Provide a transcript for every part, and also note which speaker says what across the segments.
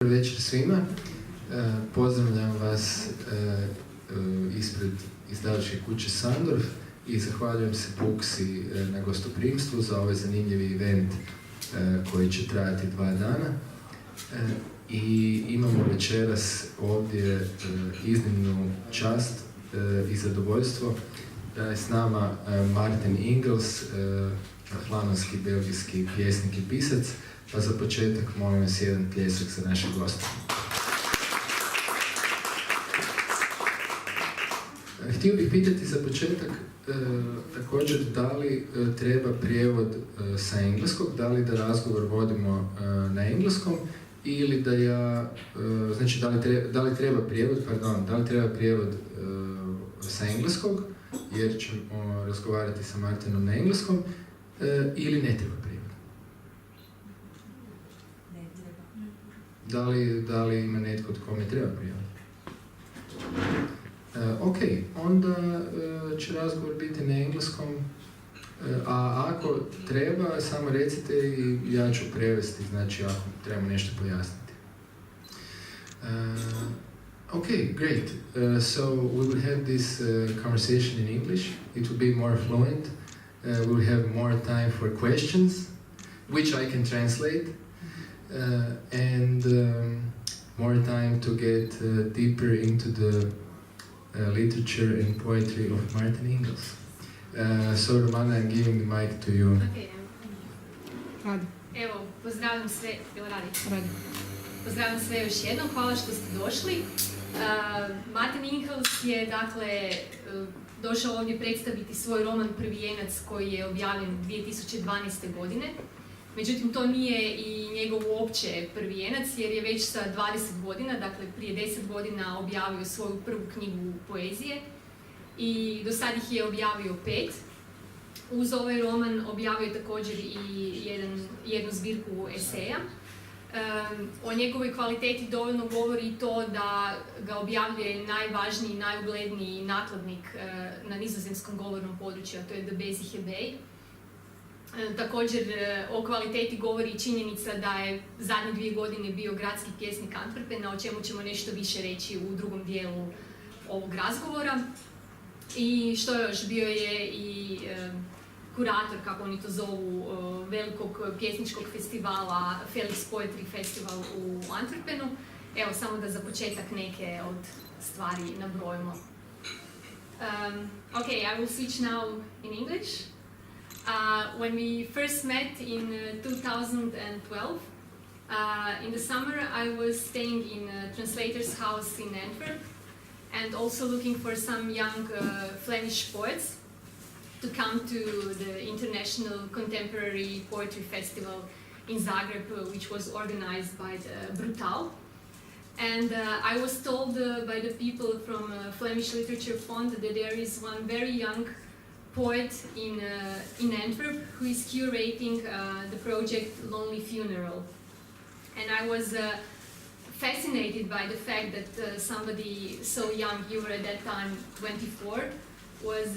Speaker 1: Dobar večer svima. Pozdravljam vas ispred izdavačke kuće Sandorf i zahvaljujem se Booksi na gostoprimstvu za ovaj zanimljivi event koji će trajati 2 dana. I imamo večeras ovdje iznimnu čast i zadovoljstvo da je s nama Maarten Inghels, flamanski, belgijski pjesnik i pisac, pa za početak molim vas jedan pljesak za naše goste. Htio bih pitati za početak također da li treba prijevod sa engleskog, da li da razgovor vodimo na engleskom ili da ja, znači da li treba prijevod sa engleskog, jer ćemo razgovarati sa Maartenom na engleskom, ili ne treba prijevod. Da li ima netko tko mi treba prijevod? Ok, onda će razgovor biti na engleskom, a ako treba, samo recite i ja ću prevesti, znači ako trebamo nešto pojasniti. Okay, great. So we will have this conversation in English. It will be more fluent. We will have more time for questions, which I can translate, and more time to get deeper into the literature and poetry of Maarten Inghels. So Romana, I'm giving the mic to you.
Speaker 2: Okay.
Speaker 3: Radi.
Speaker 2: Evo, pozdravljam sve, jel radi?
Speaker 3: Radi.
Speaker 2: Pozdravljam sve još jednom, hvala što ste došli. Maarten Inghels je, dakle, došao ovdje predstaviti svoj roman Prvijenac koji je objavljen 2012. godine. Međutim, to nije i njegov uopće prvijenac jer je već sa 20 godina, dakle prije 10 godina objavio svoju prvu knjigu poezije i do sad ih je objavio 5. Uz ovaj roman objavio također i jednu zbirku eseja. O njegovoj kvaliteti dovoljno govori i to da ga objavljuje najvažniji, najugledniji nakladnik na nizozemskom govornom području, a to je De Bezige Bay. Također o kvaliteti govori i činjenica da je zadnje 2 godine bio gradski pjesnik Antwerpena, o čemu ćemo nešto više reći u drugom dijelu ovog razgovora. I što još, bio je i kurator, kako oni to zovu, velikog pjesničkog festivala, Felix Poetry Festival u Antwerpenu. Evo, samo da za početak neke od stvari nabrojimo. Okay, I will switch now in English. When we first met in 2012, in the summer I was staying in a translator's house in Antwerp and also looking for some young Flemish poets to come to the International Contemporary Poetry Festival in Zagreb, which was organized by the Brutal. And I was told by the people from Flemish Literature Fund that there is one very young poet in Antwerp who is curating the project Lonely Funeral. And I was fascinated by the fact that somebody so young, you were at that time 24, was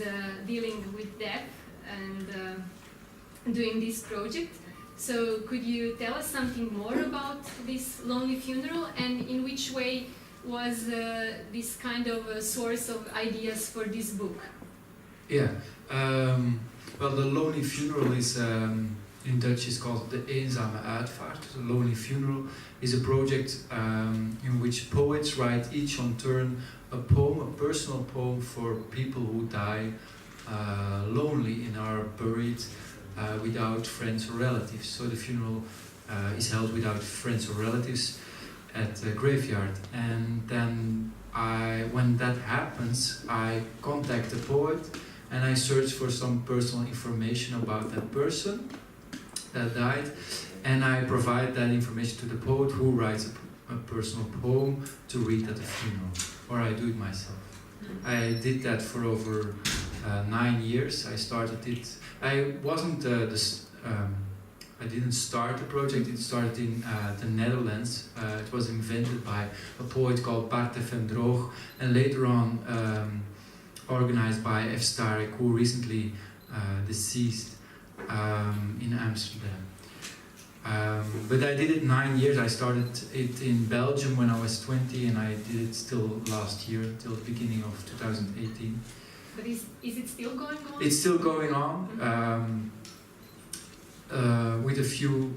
Speaker 2: dealing with death and doing this project. So could you tell us something more about this Lonely Funeral and in which way was this kind of a source of ideas for this book?
Speaker 4: Yeah. Well, the Lonely Funeral is, in Dutch is called the Eenzame Uitvaart. The Lonely Funeral is a project in which poets write each on turn a poem, a personal poem for people who die lonely and are buried without friends or relatives. So the funeral is held without friends or relatives at the graveyard. And then when that happens, I contact the poet and I search for some personal information about that person that died, and I provide that information to the poet who writes a personal poem to read at the funeral, or I do it myself. I did that for over 9 years. I started it. I wasn't I didn't start the project. It started in the Netherlands. It was invented by a poet called Bart van Droog, and later on organized by F. Starek, who recently deceased in Amsterdam. But I did it 9 years. I started it in Belgium when I was 20, and I did it still last year, till the beginning of 2018.
Speaker 2: But is it still going on?
Speaker 4: It's still going on, with a few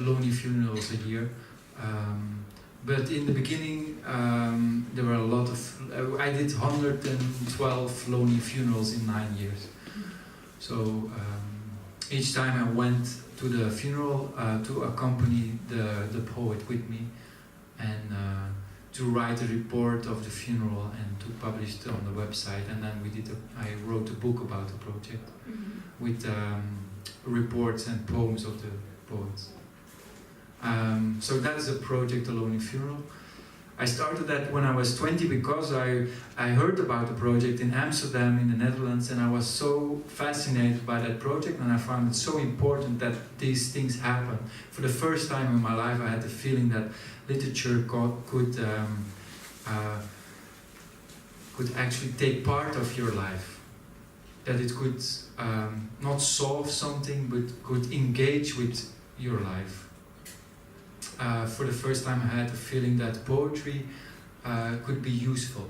Speaker 4: lonely funerals a year. But in the beginning, there were a lot of... I did 112 lonely funerals in 9 years. So each time I went to the funeral to accompany the poet with me, and to write a report of the funeral and to publish it on the website. And then I wrote a book about the project with reports and poems of the poets. So that is a project, A Lonely Funeral. I started that when I was 20 because I heard about the project in Amsterdam in the Netherlands, and I was so fascinated by that project, and I found it so important that these things happen. For the first time in my life I had the feeling that literature could actually take part of your life. That it could not solve something but could engage with your life. For the first time I had the feeling that poetry could be useful.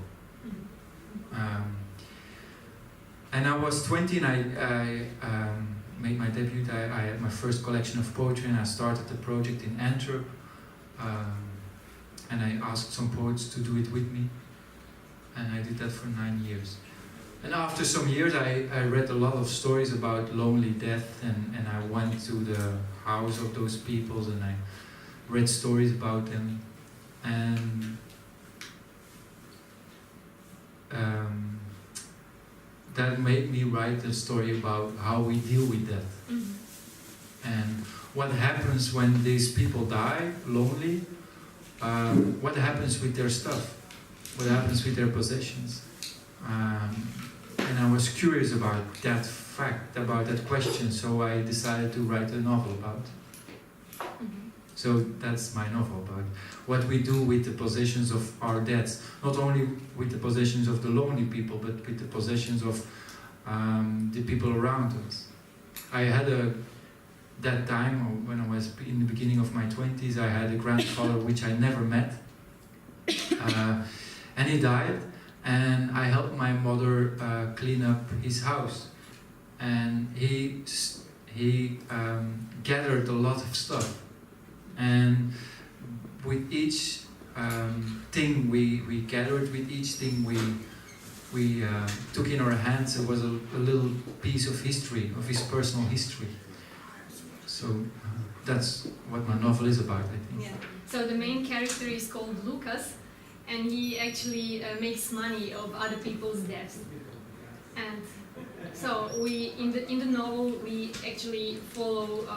Speaker 4: And I was 20 and I made my debut. I had my first collection of poetry, and I started the project in Antwerp. And I asked some poets to do it with me, and I did that for 9 years. And after some years I read a lot of stories about lonely death, and I went to the house of those people and I read stories about them, and that made me write a story about how we deal with death. And what happens when these people die lonely, what happens with their stuff, what happens with their possessions. And I was curious about that fact, about that question, so I decided to write a novel about it. So that's my novel, about what we do with the possessions of our deaths. Not only with the possessions of the lonely people, but with the possessions of the people around us. I had that time, when I was in the beginning of my 20s, I had a grandfather which I never met. And he died, and I helped my mother clean up his house. And he gathered a lot of stuff. And with each thing we gathered, with each thing we took in our hands, it was a little piece of history, of his personal history. So that's what my novel is about, I think.
Speaker 2: Yeah. So the main character is called Lucas, and he actually makes money of other people's deaths. And so in the novel we actually follow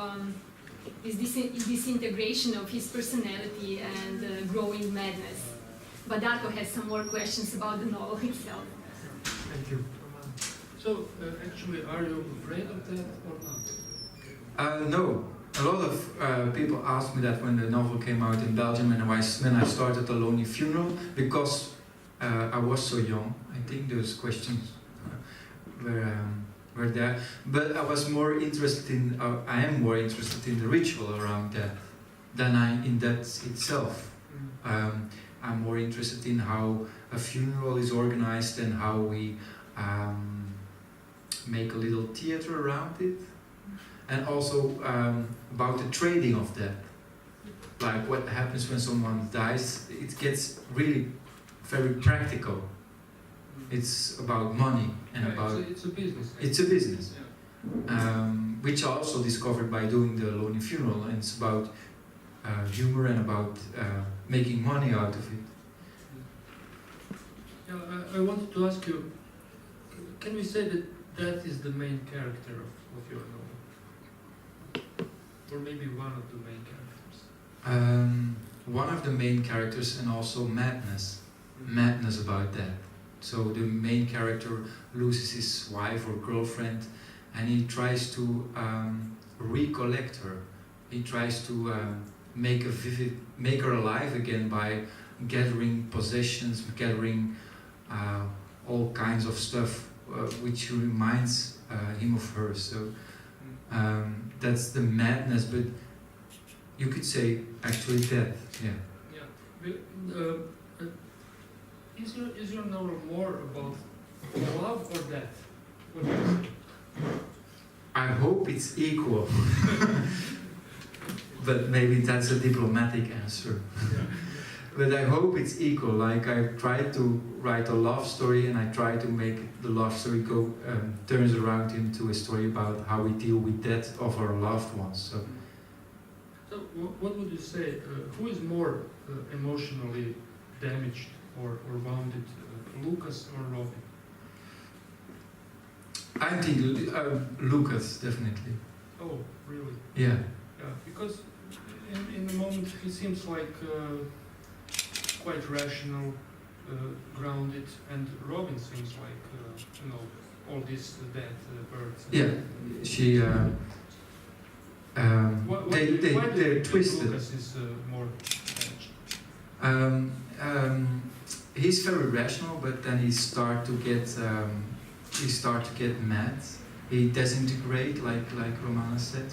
Speaker 2: this disintegration of his personality and growing madness. But Darko has some more questions about the novel itself.
Speaker 5: Thank you. So, actually, are you afraid of that or not?
Speaker 4: No. A lot of people asked me that when the novel came out in Belgium, and when I started A Lonely Funeral, because I was so young. I think those questions were there. But I was more interested in, I am more interested in the ritual around death than in death itself. I'm more interested in how a funeral is organized and how we make a little theater around it. And also about the trading of death. Like what happens when someone dies, it gets really very practical. It's about money and about...
Speaker 5: It's a business.
Speaker 4: It's a business.
Speaker 5: Yeah.
Speaker 4: Which I also discovered by doing the Lonely Funeral, and it's about humor and about making money out of it.
Speaker 5: Yeah, I wanted to ask you, can we say that is the main character of your novel? Or maybe one of the main characters?
Speaker 4: One of the main characters, and also madness. Madness about death. So the main character loses his wife or girlfriend, and he tries to recollect her. He tries to make her alive again by gathering possessions, gathering all kinds of stuff which reminds him of her. So that's the madness, but you could say actually death. Yeah.
Speaker 5: Is your novel more about love or death? What do you say?
Speaker 4: I hope it's equal, but maybe that's a diplomatic answer.
Speaker 5: Yeah.
Speaker 4: But I hope it's equal. Like I try to write a love story, and I try to make the love story go turns around into a story about how we deal with death of our loved ones.
Speaker 5: So what would you say? Who is more emotionally damaged or wounded, Lucas or Robin?
Speaker 4: I think Lucas, definitely.
Speaker 5: Oh, really?
Speaker 4: Yeah.
Speaker 5: Yeah, because in the moment he seems like quite rational, grounded, and Robin seems like all these dead birds.
Speaker 4: Yeah, she. They're twisted.
Speaker 5: Lucas is more damaged.
Speaker 4: He's very rational, but then he start to get mad. He disintegrate, like Romana said.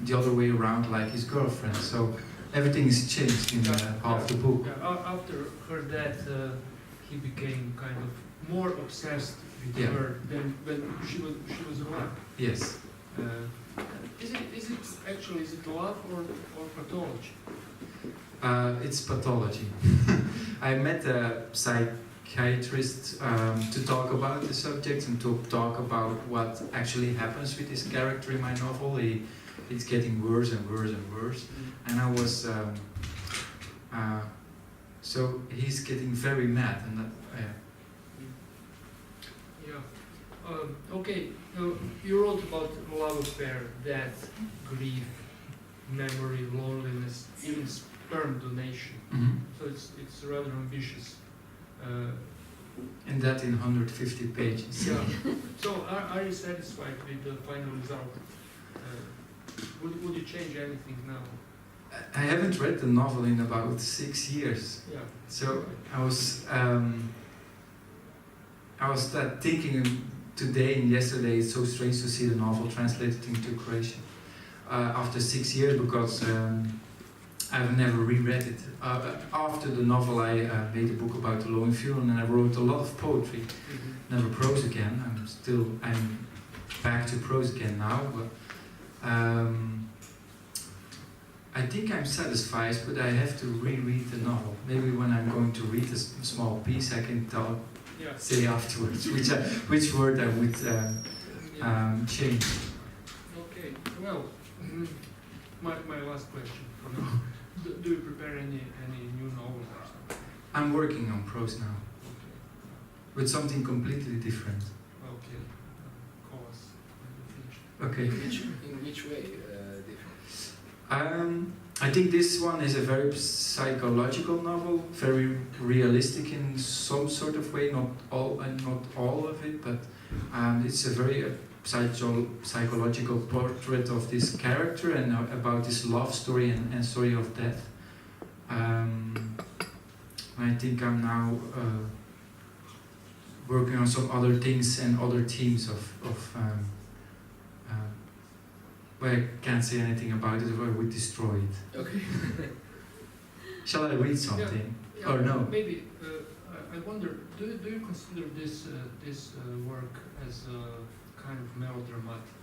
Speaker 4: The other way around, like his girlfriend. So everything is changed in half the book.
Speaker 5: Yeah, after her death, he became kind of more obsessed with her than when she was alive.
Speaker 4: Yes.
Speaker 5: Is it love or pathology?
Speaker 4: It's pathology. I met a psychiatrist to talk about the subject and to talk about what actually happens with this character in my novel. It's getting worse and worse and worse. And I was, so he's getting very mad. And that,
Speaker 5: okay, you wrote about love affair, death, grief, memory, loneliness, even sperm donation.
Speaker 4: Mm-hmm.
Speaker 5: So it's rather ambitious.
Speaker 4: And that in 150 pages.
Speaker 5: Yeah. So are you satisfied with the final result? Would you change anything now?
Speaker 4: I haven't read the novel in about 6 years.
Speaker 5: Yeah.
Speaker 4: So I was thinking today and yesterday. It's so strange to see the novel translated into Croatian after 6 years, because I've never reread it. After the novel, I made a book about the Lone Funeral, and I wrote a lot of poetry.
Speaker 5: Mm-hmm.
Speaker 4: Never prose again. I'm back to prose again now. But I think I'm satisfied, but I have to reread the novel. Maybe when I'm going to read a small piece, I can say afterwards which word I would change.
Speaker 5: Okay. Well, my last question for now. Do you prepare any new novels or something?
Speaker 4: I'm working on prose now,
Speaker 5: Okay.
Speaker 4: with something completely different.
Speaker 5: Okay. Call us when you finish.
Speaker 4: Okay.
Speaker 1: In which way different?
Speaker 4: I think this one is a very psychological novel, very realistic in some sort of way, not all of it, but it's a very psychological portrait of this character and about this love story and story of death. I think I'm now working on some other things and other themes of where I can't say anything about it, or I would destroy it.
Speaker 1: Okay.
Speaker 4: Shall I read something?
Speaker 5: Yeah,
Speaker 4: Or no?
Speaker 5: Maybe I wonder. Do you consider this work as kind of melodramatic?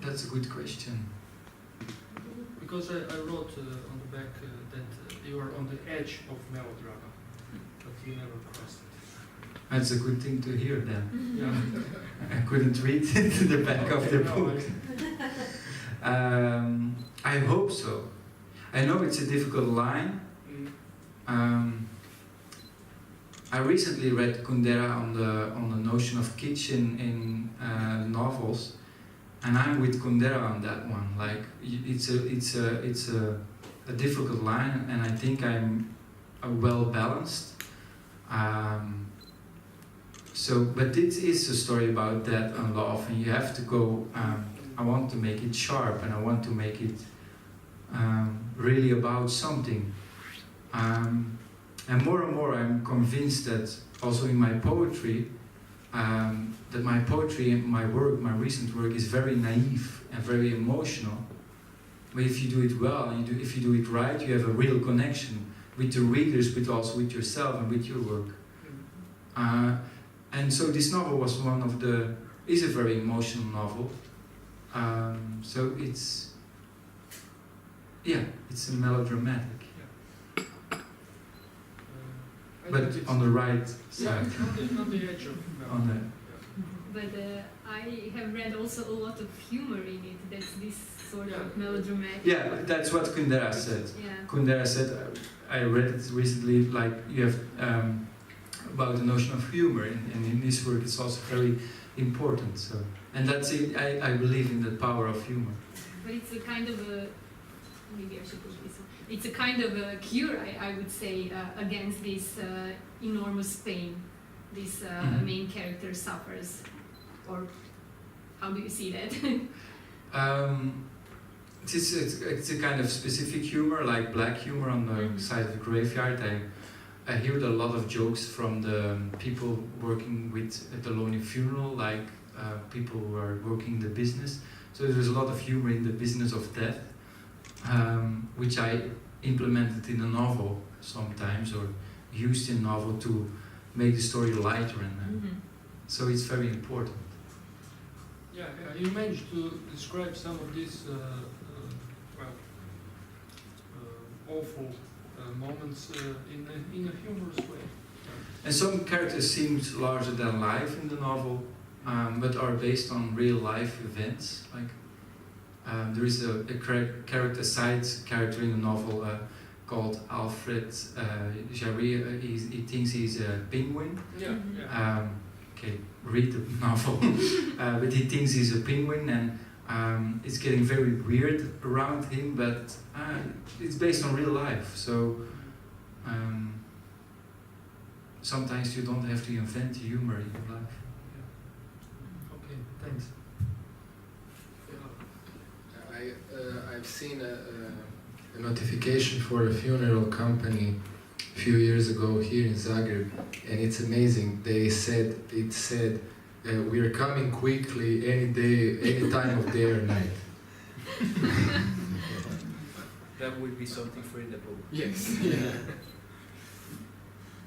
Speaker 4: That's a good question.
Speaker 5: Because I wrote on the back that you are on the edge of melodrama, but you never crossed it.
Speaker 4: That's a good thing to hear then.
Speaker 5: Yeah.
Speaker 4: I couldn't read into the back of the book. I hope so. I know it's a difficult line. I recently read Kundera on the notion of kitsch in novels, and I'm with Kundera on that one. Like it's a difficult line, and I think I'm well balanced. But it is a story about death and love, and you have to go. I want to make it sharp, and I want to make it really about something. And more I'm convinced that also in my poetry, that my poetry and my work, my recent work, is very naive and very emotional. But if you do it well, and if you do it right, you have a real connection with the readers, but also with yourself and with your work. And so this novel was is a very emotional novel. So it's a melodramatic. But on the right side.
Speaker 5: On the edge of
Speaker 2: But I have read also a lot of humor in it. That's this sort of melodramatic.
Speaker 4: Yeah, that's what Kundera said.
Speaker 2: Yeah.
Speaker 4: Kundera said, I read it recently, like you have about the notion of humor, and in this work it's also very important. So, and that's it. I believe in the power of humor.
Speaker 2: But it's a kind of a, maybe I should put this one. It's a kind of a cure, I would say, against this enormous pain this main character suffers. Or how do you see that?
Speaker 4: It's a kind of specific humor, like black humor on the side of the graveyard. I heard a lot of jokes from the people working at the lonely funeral, like people who are working the business. So there's a lot of humor in the business of death, which I implemented in a novel sometimes, or used in a novel to make the story lighter, and so it's very important.
Speaker 5: Yeah, you managed to describe some of these awful moments in a humorous way.
Speaker 4: And some characters seem larger than life in the novel, but are based on real life events. Like there is a side character in the novel called Alfred Jarry. He thinks he's a penguin. Okay, read the novel. But he thinks he's a penguin, and it's getting very weird around him, but it's based on real life. So sometimes you don't have to invent humor in your life.
Speaker 5: Okay, thanks.
Speaker 1: I've seen a notification for a funeral company a few years ago here in Zagreb, and it's amazing. It said, we are coming quickly any day, any time of day or night.
Speaker 6: That would be something for in the book.
Speaker 1: Yes. Yeah.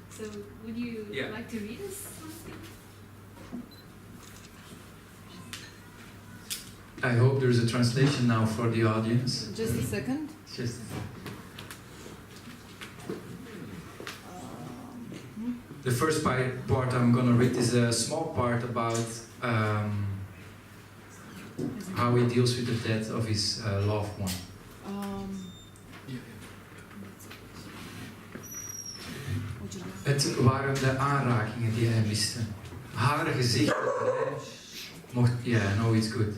Speaker 2: So would you like to read us something?
Speaker 4: I hope there's a translation now for the audience.
Speaker 3: Just a second.
Speaker 4: Just the first part I'm gonna read is a small part about how he deals with the death of his loved one. Het waren de aanrakingen die hij miste. Haar gezicht dat hij mocht... Yeah, no, it's good.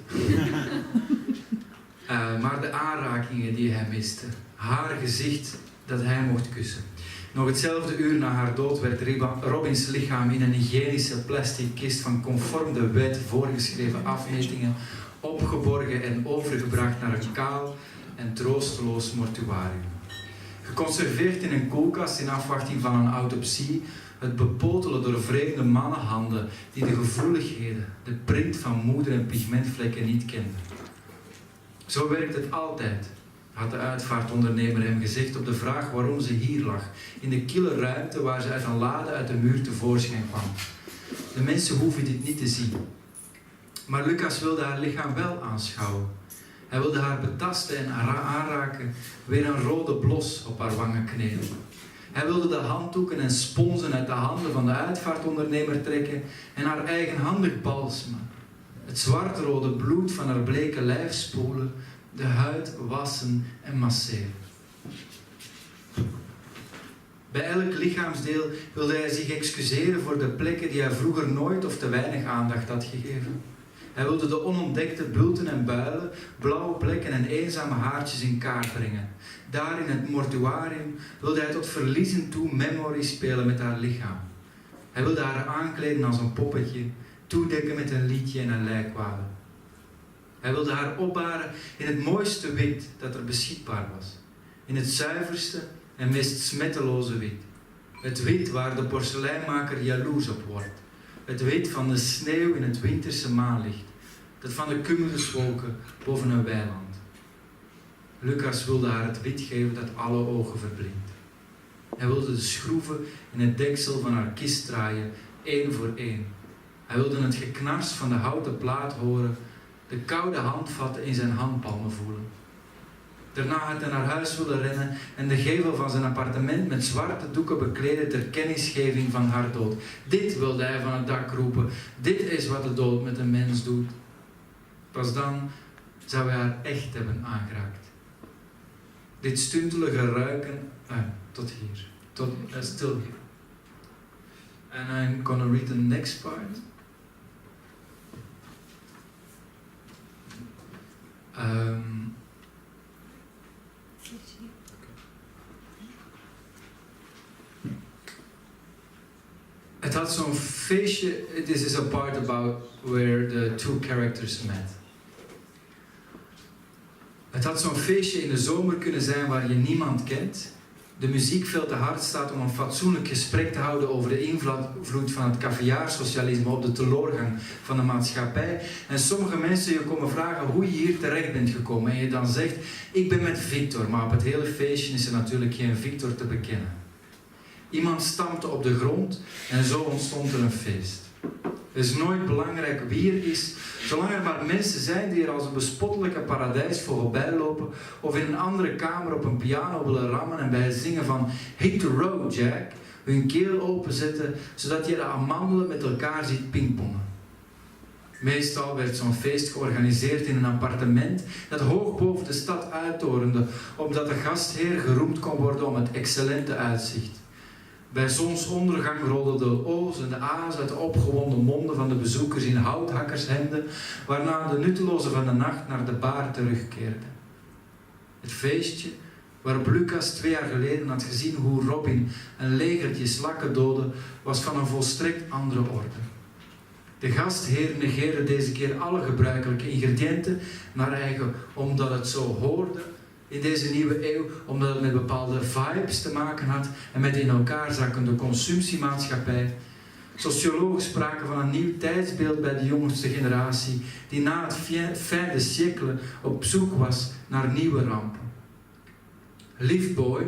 Speaker 4: Maar de aanrakingen die hij miste. Haar gezicht dat hij mocht kussen. Nog hetzelfde uur na haar dood werd Robins lichaam in een hygiënische plastic kist van conform de wet voorgeschreven afmetingen opgeborgen en overgebracht naar een kaal en troosteloos mortuarium. Geconserveerd in een koelkast in afwachting van een autopsie, het bepotelen door vreemde mannenhanden die de gevoeligheden, de print van moeder en pigmentvlekken niet kenden. Zo werkt het altijd, had de uitvaartondernemer hem gezegd op de vraag waarom ze hier lag, in de kille ruimte waar ze uit een lade uit de muur tevoorschijn kwam. De mensen hoeven dit niet te zien. Maar Lucas wilde haar lichaam wel aanschouwen. Hij wilde haar betasten en aanraken, weer een rode blos op haar wangen kneden. Hij wilde de handdoeken en sponsen uit de handen van de uitvaartondernemer trekken en haar eigenhandig balsemen. Het zwartrode bloed van haar bleke lijf spoelen, de huid wassen en masseren. Bij elk lichaamsdeel wilde hij zich excuseren voor de plekken die hij vroeger nooit of te weinig aandacht had gegeven. Hij wilde de onontdekte bulten en builen, blauwe plekken en eenzame haartjes in kaart brengen. Daar in het mortuarium wilde hij tot verliezen toe memory spelen met haar lichaam. Hij wilde haar aankleden als een poppetje, toedekken met een liedje en een lijkwade. Hij wilde haar opbaren in het mooiste wit dat er beschikbaar was. In het zuiverste en meest smetteloze wit. Het wit waar de porseleinmaker jaloers op wordt. Het wit van de sneeuw in het winterse maanlicht. Dat van de cumuluswolken boven een weiland. Lucas wilde haar het wit geven dat alle ogen verblindt. Hij wilde de schroeven in het deksel van haar kist draaien, één voor één. Hij wilde het geknars van de houten plaat horen, de koude handvatten in zijn handpalmen voelen. Daarna had hij naar huis willen rennen en de gevel van zijn appartement met zwarte doeken bekleden ter kennisgeving van haar dood. Dit wilde hij van het dak roepen. Dit is wat de dood met een mens doet. Pas dan zou hij haar echt hebben aangeraakt. Dit stuntelige ruiken, tot hier. Tot still here. And I'm gonna read the next part. Het had zo'n feestje, this is a part about where the two characters met. Het had zo'n feestje in de zomer kunnen zijn waar je niemand kent, de muziek veel te hard staat om een fatsoenlijk gesprek te houden over de invloed van het caviarsocialisme op de teloorgang van de maatschappij. En sommige mensen je komen vragen hoe je hier terecht bent gekomen. En je dan zegt, ik ben met Victor, maar op het hele feestje is er natuurlijk geen Victor te bekennen. Iemand stampte op de grond en zo ontstond er een feest. Het is nooit belangrijk wie er is, zolang er maar mensen zijn die er als een bespottelijke paradijsvogel bijlopen of in een andere kamer op een piano willen rammen en bij het zingen van Hit the Road Jack hun keel openzetten, zodat je de amandelen met elkaar ziet pingpongen. Meestal werd zo'n feest georganiseerd in een appartement dat hoog boven de stad uittorende, opdat de gastheer geroemd kon worden om het excellente uitzicht. Bij zonsondergang rolden de O's en de A's uit de opgewonden monden van de bezoekers in houthakkershemden, waarna de nuttelozen van de nacht naar de bar terugkeerden. Het feestje, waarop Lucas 2 jaar geleden had gezien hoe Robin een legertje slakken doodde, was van een volstrekt andere orde. De gastheer negeerde deze keer alle gebruikelijke ingrediënten naar eigen, omdat het zo hoorde in deze nieuwe eeuw, omdat het met bepaalde vibes te maken had en met in elkaar zakkende consumptiemaatschappij. Sociologen spraken van een nieuw tijdsbeeld bij de jongste generatie, die na het fin de siècle op zoek was naar nieuwe rampen. Liefboy,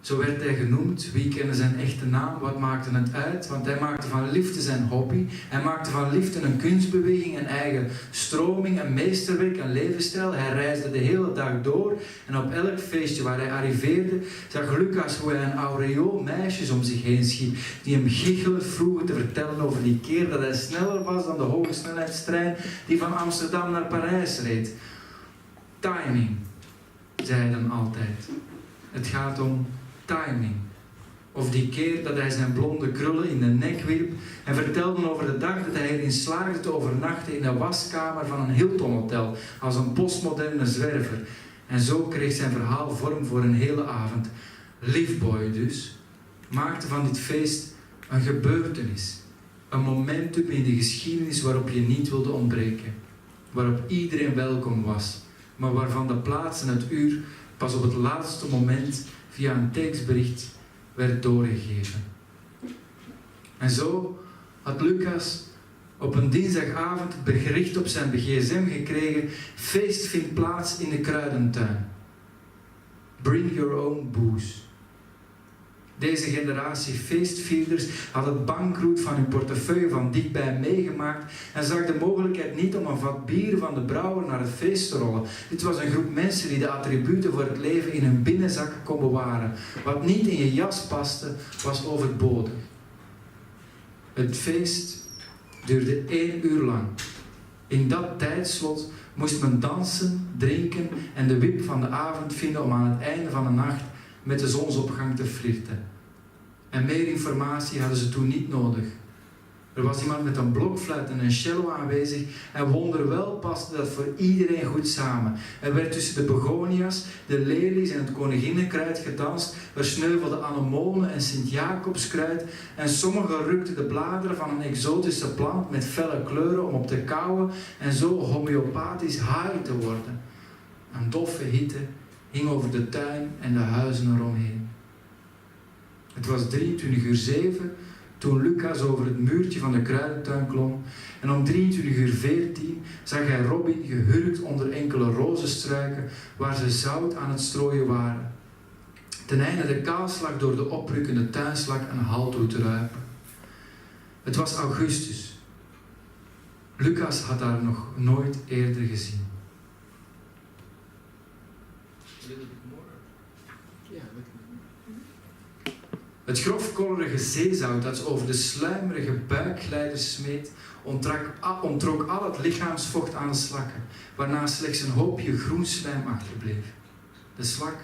Speaker 4: zo werd hij genoemd. Wie kende zijn echte naam? Wat maakte het uit? Want hij maakte van liefde zijn hobby. Hij maakte van liefde een kunstbeweging, een eigen stroming, een meesterwerk, een levensstijl. Hij reisde de hele dag door en op elk feestje waar hij arriveerde, zag Lucas hoe hij een aureool meisjes om zich heen schiet, die hem giechelend vroegen te vertellen over die keer dat hij sneller was dan de hogesnelheidstrein die van Amsterdam naar Parijs reed. Timing, zei hij dan altijd. Het gaat om timing. Of die keer dat hij zijn blonde krullen in de nek wierp en vertelde over de dag dat hij erin slaagde te overnachten in de waskamer van een Hilton hotel als een postmoderne zwerver. En zo kreeg zijn verhaal vorm voor een hele avond. Liefboy dus maakte van dit feest een gebeurtenis. Een momentum in de geschiedenis waarop je niet wilde ontbreken. Waarop iedereen welkom was, maar waarvan de plaats en het uur pas op het laatste moment via een tekstbericht werd doorgegeven. En zo had Lucas op een dinsdagavond het bericht op zijn gsm gekregen: feest vindt plaats in de kruidentuin. Bring your own booze. Deze generatie feestvierders had het bankroet van hun portefeuille van dichtbij meegemaakt en zag de mogelijkheid niet om een vat bier van de brouwer naar het feest te rollen. Dit was een groep mensen die de attributen voor het leven in hun binnenzak kon bewaren. Wat niet in je jas paste, was overbodig. Het feest duurde 1 uur lang. In dat tijdslot moest men dansen, drinken en de wip van de avond vinden om aan het einde van de nacht met de zonsopgang te flirten. En meer informatie hadden ze toen niet nodig. Er was iemand met een blokfluit en een cello aanwezig en wonderwel paste dat voor iedereen goed samen. Er werd tussen de begonia's, de lelies en het koninginnenkruid gedanst. Er sneuvelden anemonen en Sint-Jacobskruid en sommigen rukten de bladeren van een exotische plant met felle kleuren om op te kauwen en zo homeopathisch high te worden. Een doffe hitte hing over de tuin en de huizen eromheen. Het was 23:07 toen Lucas over het muurtje van de kruidentuin klom en om 23:14 zag hij Robin gehurkt onder enkele rozenstruiken waar ze zout aan het strooien waren. Ten einde de kaalslag door de oprukkende tuinslak een halt toe te ruipen. Het was augustus. Lucas had haar nog nooit eerder gezien.
Speaker 6: A little bit more.
Speaker 4: Het grofkollerige zeezout dat ze over de sluimerige buikglijders smeet, onttrok al het lichaamsvocht aan de slakken, waarna slechts een hoopje groen slijm achterbleef. De slak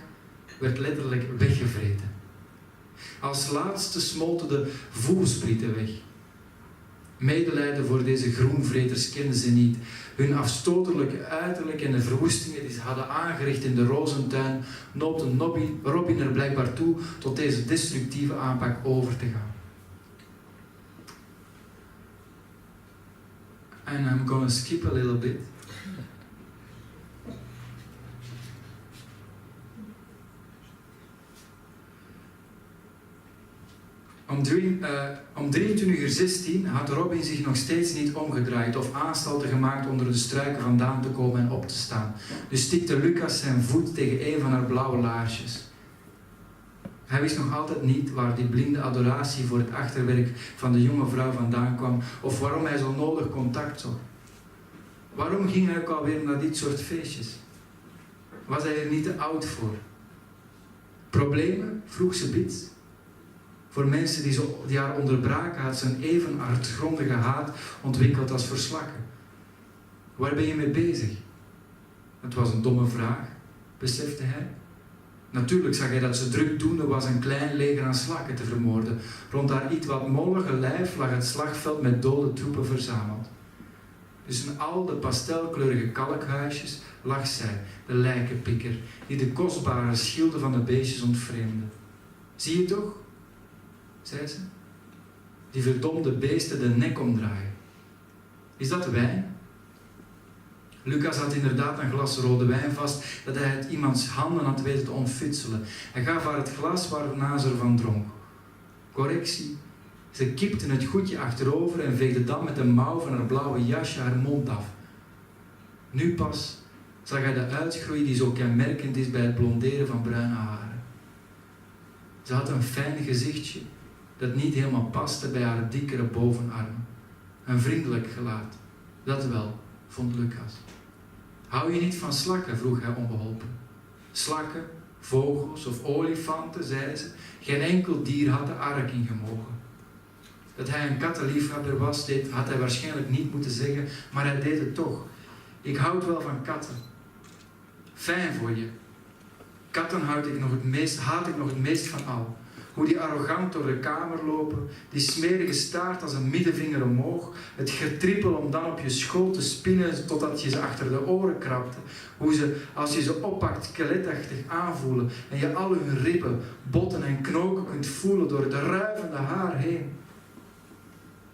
Speaker 4: werd letterlijk weggevreten. Als laatste smolten de voelsprieten weg. Medelijden voor deze groenvreters kenden ze niet. Hun afstotelijke uiterlijk en de verwoestingen die ze hadden aangericht in de rozentuin noopten Robin er blijkbaar toe tot deze destructieve aanpak over te gaan. And I'm gonna skip a little bit. Om 23:16 had Robin zich nog steeds niet omgedraaid of aanstalten gemaakt onder de struiken vandaan te komen en op te staan. Dus stikte Lucas zijn voet tegen een van haar blauwe laarsjes. Hij wist nog altijd niet waar die blinde adoratie voor het achterwerk van de jonge vrouw vandaan kwam of waarom hij zo nodig contact zocht. Waarom ging hij ook alweer naar dit soort feestjes? Was hij er niet te oud voor? Problemen? Vroeg ze bits. Voor mensen die haar onderbraken had ze een even hardgrondige haat ontwikkeld als voor slakken. Waar ben je mee bezig? Het was een domme vraag, besefte hij. Natuurlijk zag hij dat ze drukdoende was een klein leger aan slakken te vermoorden. Rond haar iets wat mollige lijf lag het slagveld met dode troepen verzameld. Tussen al de pastelkleurige kalkhuisjes lag zij, de lijkenpikker, die de kostbare schilden van de beestjes ontvreemde. Zie je toch? Zei ze. Die verdomde beesten de nek omdraaien. Is dat wijn? Lucas had inderdaad een glas rode wijn vast dat hij uit iemands handen had weten te ontfutselen. Hij gaf haar het glas waarna ze ervan dronk. Correctie. Ze kipte het goedje achterover en veegde dan met de mouw van haar blauwe jasje haar mond af. Nu pas zag hij de uitgroei die zo kenmerkend is bij het blonderen van bruine haren. Ze had een fijn gezichtje dat niet helemaal paste bij haar dikkere bovenarm. Een vriendelijk gelaat. Dat wel, vond Lucas. Hou je niet van slakken? Vroeg hij onbeholpen. Slakken, vogels of olifanten, zei ze. Geen enkel dier had de ark ingemogen. Dat hij een kattenliefhebber was, had hij waarschijnlijk niet moeten zeggen, maar hij deed het toch. Ik houd wel van katten. Fijn voor je. Katten haat ik nog het meest van al. Hoe die arrogant door de kamer lopen, die smerige staart als een middenvinger omhoog, het getrippel om dan op je schoot te spinnen totdat je ze achter de oren krabte. Hoe ze, als je ze oppakt, skeletachtig aanvoelen en je al hun ribben, botten en knoken kunt voelen door het ruivende haar heen.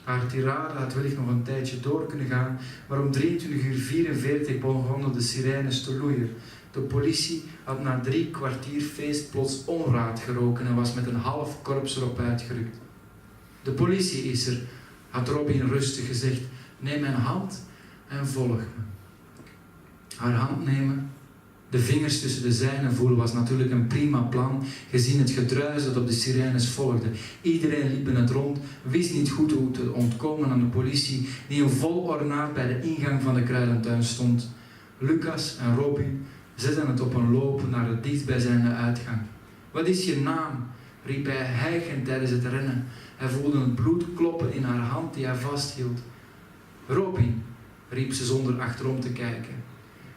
Speaker 4: Haar tirade had wellicht nog een tijdje door kunnen gaan, maar om 23:44 begonnen de sirenes te loeien. De politie had na 3 kwartier feest plots onraad geroken en was met een half korps erop uitgerukt. De politie is er, had Robin rustig gezegd. Neem mijn hand en volg me. Haar hand nemen, de vingers tussen de zijne voelen was natuurlijk een prima plan, gezien het gedruis dat op de sirenes volgde. Iedereen liep in het rond, wist niet goed hoe te ontkomen aan de politie, die in vol ornaat bij de ingang van de kruidentuin stond. Lucas en Robin zetten het op een loop naar de dichtstbijzijnde uitgang. Wat is je naam? Riep hij hijgend tijdens het rennen. Hij voelde het bloed kloppen in haar hand die hij vasthield. Robin, riep ze zonder achterom te kijken.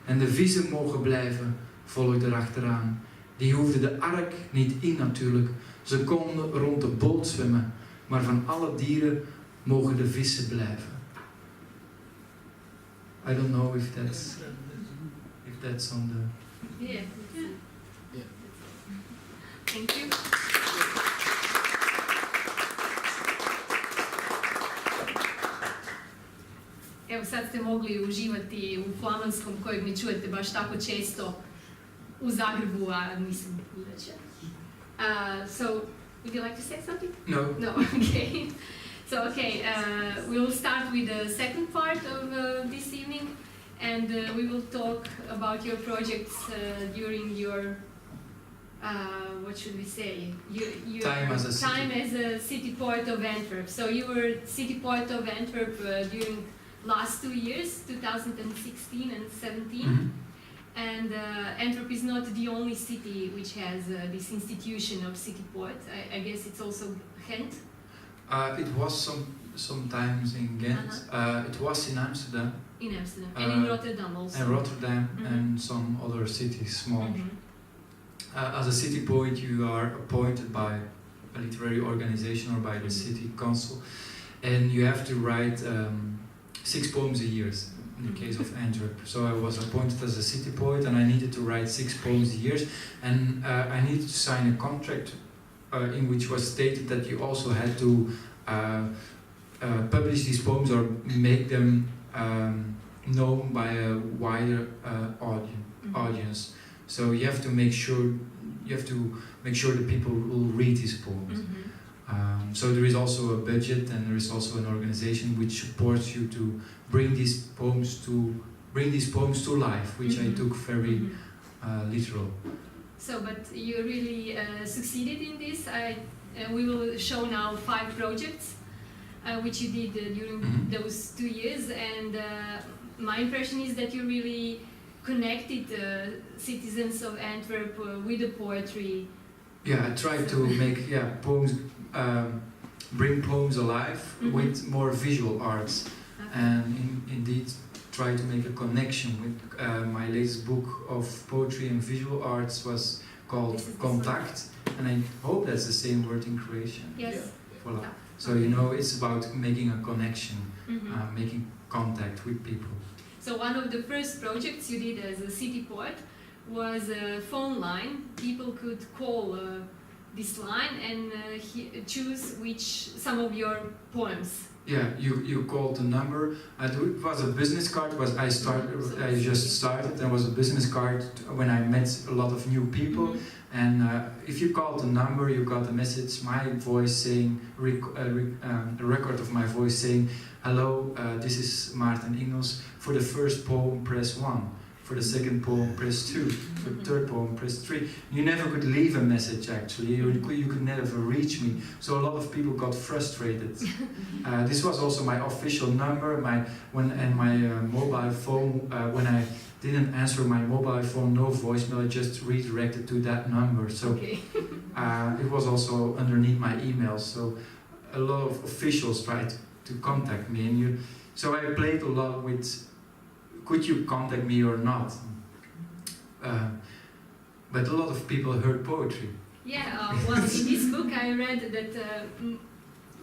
Speaker 4: En de vissen mogen blijven, volgde erachteraan. Die hoefden de ark niet in natuurlijk. Ze konden rond de boot zwemmen. Maar van alle dieren mogen de vissen blijven. I don't know if that's on the...
Speaker 2: Yeah. Thank you. Evo sad ste mogli uživati u flamanskom kojeg ne čujete baš tako često u Zagrebu, a mislim da će. So Would you like to say something?
Speaker 4: No.
Speaker 2: No, okay. So, okay, we will start with the second part of this evening, and we will talk about your projects during your, what should we say? Your
Speaker 4: Time as a city.
Speaker 2: time as a city poet of Antwerp. So you were city poet of Antwerp during last 2 years, 2016 and 17.
Speaker 4: Mhm.
Speaker 2: And Antwerp is not the only city which has this institution of city poet. I guess it's also Ghent.
Speaker 4: It was sometimes in Ghent. It was in Amsterdam
Speaker 2: In Amsterdam and in Rotterdam also.
Speaker 4: and Rotterdam
Speaker 2: Mhm.
Speaker 4: and some other cities, small.
Speaker 2: Mhm.
Speaker 4: As a city poet, you are appointed by a literary organization or by the city council, and you have to write 6 poems a year. In the case of Antwerp, so I was appointed as a city poet, and I needed to write 6 poems a year, and I needed to sign a contract in which was stated that you also had to publish these poems or make them known by a wider audience. So you have to make sure that people will read these poems. So there is also a budget, and there is also an organization which supports you to bring these poems to life, which I took very literal.
Speaker 2: So, but you really succeeded in this. We will show now 5 projects which you did during those 2 years, and my impression is that you really connected citizens of Antwerp with the poetry.
Speaker 4: Yeah, I tried to make poems, bring poems alive with more visual arts, and indeed try to make a connection with my latest book of poetry and visual arts was called Contact, and I hope that's the same word in Croatian.
Speaker 2: Yes.
Speaker 4: Voilà. So you know, it's about making a connection, making contact with people.
Speaker 2: So one of the first projects you did as a city poet was a phone line. People could call this line and choose some of your poems.
Speaker 4: Yeah, you called the number. It was a business card. I just started. There was a business card when I met a lot of new people. And if you called the number, you got a message, my voice saying, a record of my voice saying, "Hello, this is Maarten Inghels. For the first poem, press 1. For the second poem, press 2. For the third poem, press 3. You never could leave a message, actually. You could never reach me. So a lot of people got frustrated. This was also my official number. My mobile phone, when I didn't answer my mobile phone, no voicemail, I just redirected to that number. So it was also underneath my email. So a lot of officials tried to contact me, and so I played a lot with, could you contact me or not? But a lot of people heard poetry.
Speaker 2: Yeah, well, in this book I read that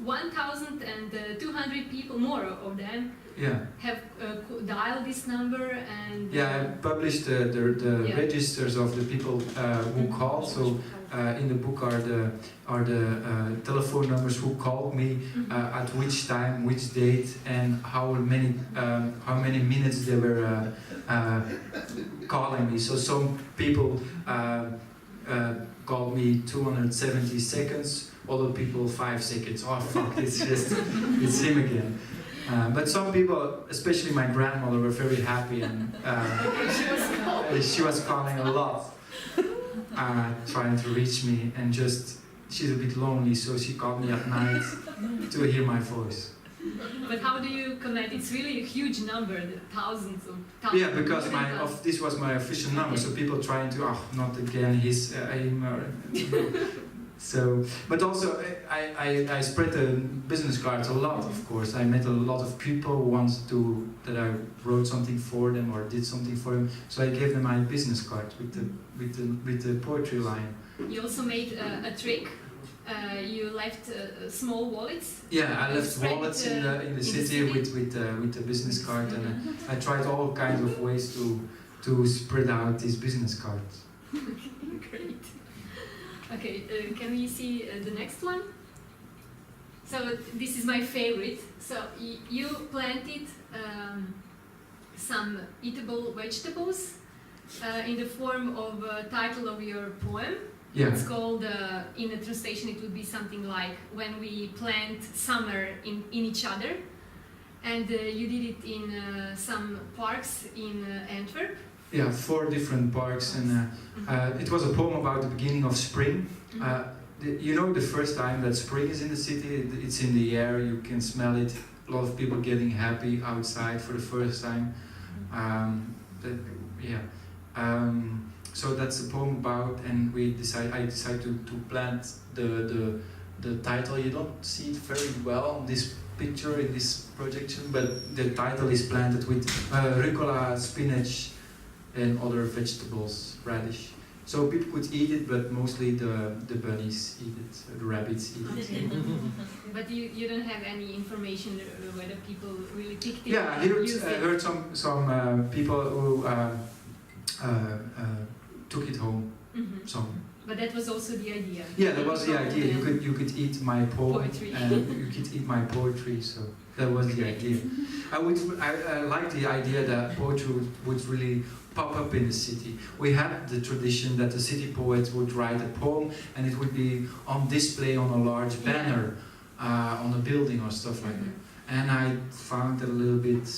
Speaker 2: 1,200 people, more of them, have dialed this number, and
Speaker 4: I published the registers of the people who called. So in the book are the telephone numbers who called me, at which time, which date, and how many minutes they were calling me. So some people called me 270 seconds. Other people 5 seconds. Oh fuck! It's him again. But some people, especially my grandmother, were very happy, and she was calling a lot, trying to reach me, and she's a bit lonely, so she called me at night to hear my voice.
Speaker 2: But how do you connect? It's really a huge number, thousands.
Speaker 4: Yeah, because this was my official number, so people trying to, not again, So, but also I spread the business cards a lot, of course. I met a lot of people who wanted that I wrote something for them or did something for them. So I gave them my business card with the poetry line.
Speaker 2: You also made a trick. You left small wallets.
Speaker 4: Yeah, I left wallets in the city with the business card, and I tried all kinds of ways to spread out these business cards.
Speaker 2: Great. Okay, can we see the next one? So this is my favorite. So you planted some eatable vegetables in the form of a title of your poem.
Speaker 1: Yeah.
Speaker 2: It's called, in a translation it would be something like when we plant summer in each other. And you did it in some parks in Antwerp.
Speaker 4: Yeah, 4 different parks, and it was a poem about the beginning of spring. You know, the first time that spring is in the city, it's in the air, you can smell it. A lot of people getting happy outside for the first time. So that's the poem about, and I decided to plant the title. You don't see it very well on this picture in this projection, but the title is planted with rucola, spinach, and other vegetables, radish. So people could eat it, but mostly the bunnies eat it, the rabbits eat it.
Speaker 2: But you don't have any information whether people really picked it?
Speaker 4: Yeah, I heard some people who took it home. Some.
Speaker 2: But that was also the idea.
Speaker 4: Yeah, that was the idea. You could eat my poem,
Speaker 2: Poetry.
Speaker 4: and you could eat my poetry. So that was the idea. I like the idea that poetry would really pop up in the city. We had the tradition that the city poet would write a poem, and it would be on display on a large banner on a building or stuff like that. And I found it a little bit,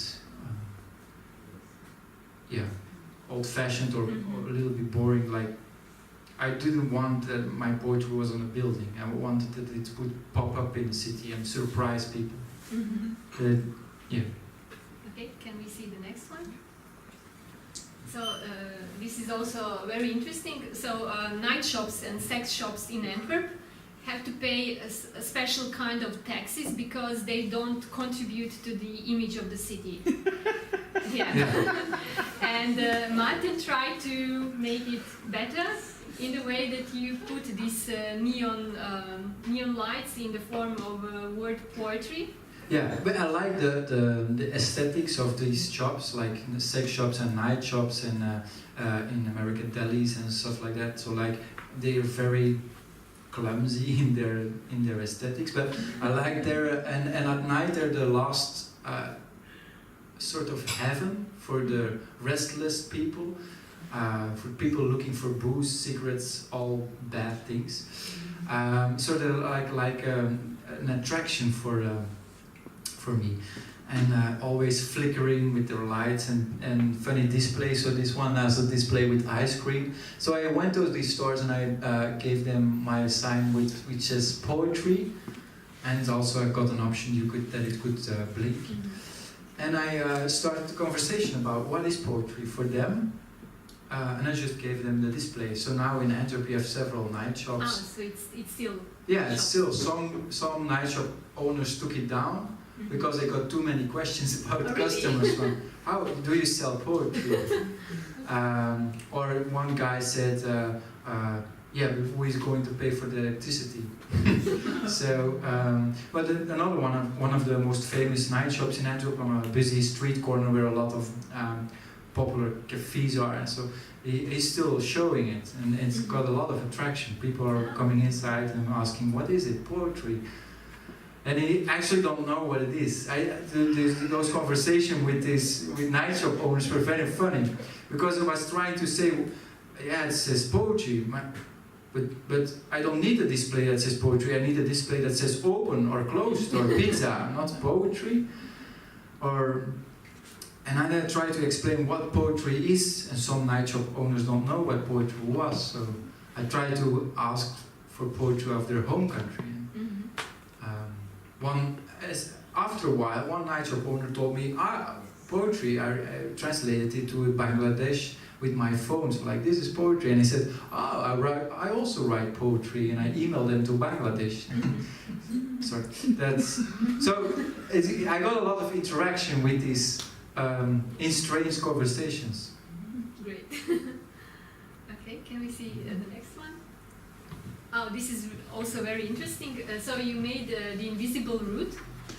Speaker 4: old-fashioned or a little bit boring. Like, I didn't want that my poetry was on a building. I wanted that it would pop up in the city and surprise people.
Speaker 2: Okay, can we see the next one? So this is also very interesting. So night shops and sex shops in Antwerp have to pay a special kind of taxes because they don't contribute to the image of the city. And Maarten tried to make it better in the way that you put these neon lights in the form of word poetry.
Speaker 4: Yeah, but I like the aesthetics of these shops, like the sex shops and night shops and in American delis and stuff like that. So like they're very clumsy in their aesthetics, but I like and at night they're the last sort of heaven for the restless people, for people looking for booze, cigarettes, all bad things. So they're like an attraction for me, and always flickering with their lights and funny displays. So this one has a display with ice cream. So I went to these stores and I gave them my sign which says poetry, and also I got an option that it could blink. And I started a conversation about what is poetry for them, and I just gave them the display. So now in Antwerp we have several night shops.
Speaker 2: So it's still.
Speaker 4: Yeah, it's still some night shop owners took it down. Because I got too many questions about customers from how do you sell poetry? Or one guy said, but who is going to pay for the electricity? So, but another one of the most famous night shops in Antwerp on a busy street corner where a lot of popular cafes are, and so he's still showing it, and it's got a lot of attraction. People are coming inside and asking, what is it, poetry? And they actually don't know what it is. Those conversations with night shop owners were very funny, because I was trying to say, yeah, it says poetry, but I don't need a display that says poetry. I need a display that says open or closed or pizza, not poetry. And I then try to explain what poetry is, and some night shop owners don't know what poetry was. So I try to ask for poetry of their home country. After a while, one night shop owner told me, poetry, I translated it to Bangladesh with my phone, so like, this is poetry. And he said, I also write poetry, and I emailed them to Bangladesh. Sorry, I got a lot of interaction with these in strange conversations.
Speaker 2: Great. Okay, can we see the next one? Oh, this is also very interesting. So you made the invisible route,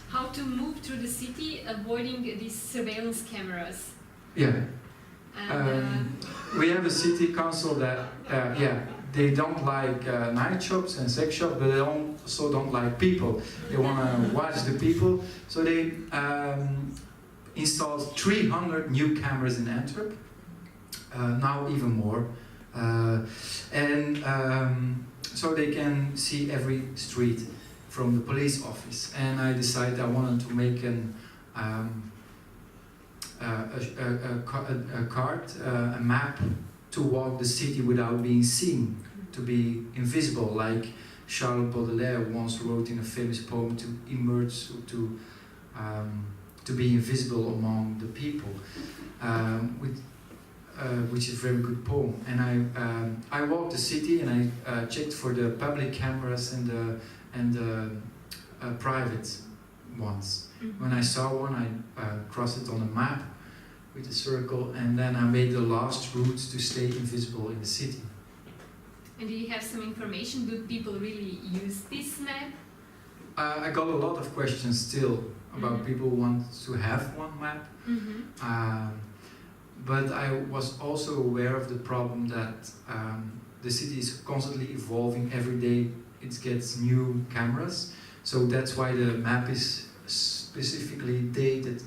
Speaker 2: how to move through the city avoiding these surveillance cameras.
Speaker 4: Yeah.
Speaker 2: And,
Speaker 4: we have a city council that, they don't like night shops and sex shops, but they also don't like people. They want to watch the people. So they installed 300 new cameras in Antwerp, now even more. So they can see every street from the police office. And I decided I wanted to make a map to walk the city without being seen, to be invisible, like Charles Baudelaire once wrote in a famous poem, to emerge, to be invisible among the people, which is a very good poem. And I walked the city and I checked for the public cameras and the private ones.
Speaker 2: Mm-hmm.
Speaker 4: When I saw one, I crossed it on a map with a circle, and then I made the last routes to stay invisible in the city.
Speaker 2: And do you have some information? Do people really use this map?
Speaker 4: I got a lot of questions still about people who want to have one map.
Speaker 2: Mm-hmm.
Speaker 4: But I was also aware of the problem that the city is constantly evolving. Every day it gets new cameras. So that's why the map is specifically dated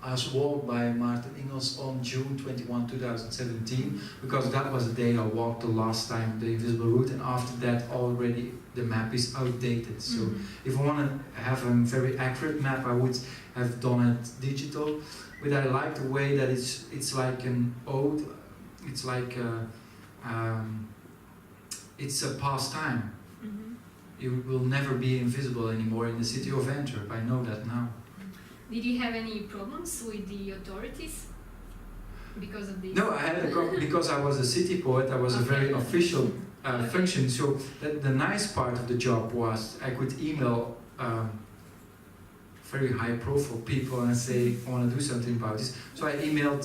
Speaker 4: as walked by Maarten Inghels on June 21, 2017, because that was the day I walked the last time the invisible route, and after that already the map is outdated. So if I want to have a very accurate map, I would have done it digital, but I like the way that it's like an ode, it's like it's a pastime. You will never be invisible anymore in the city of Antwerp, I know that now.
Speaker 2: Did you have any problems with the authorities because of this?
Speaker 4: No, I had a problem because I was a city poet. I was a very official function. So the nice part of the job was I could email very high-profile people and say, I want to do something about this. So I emailed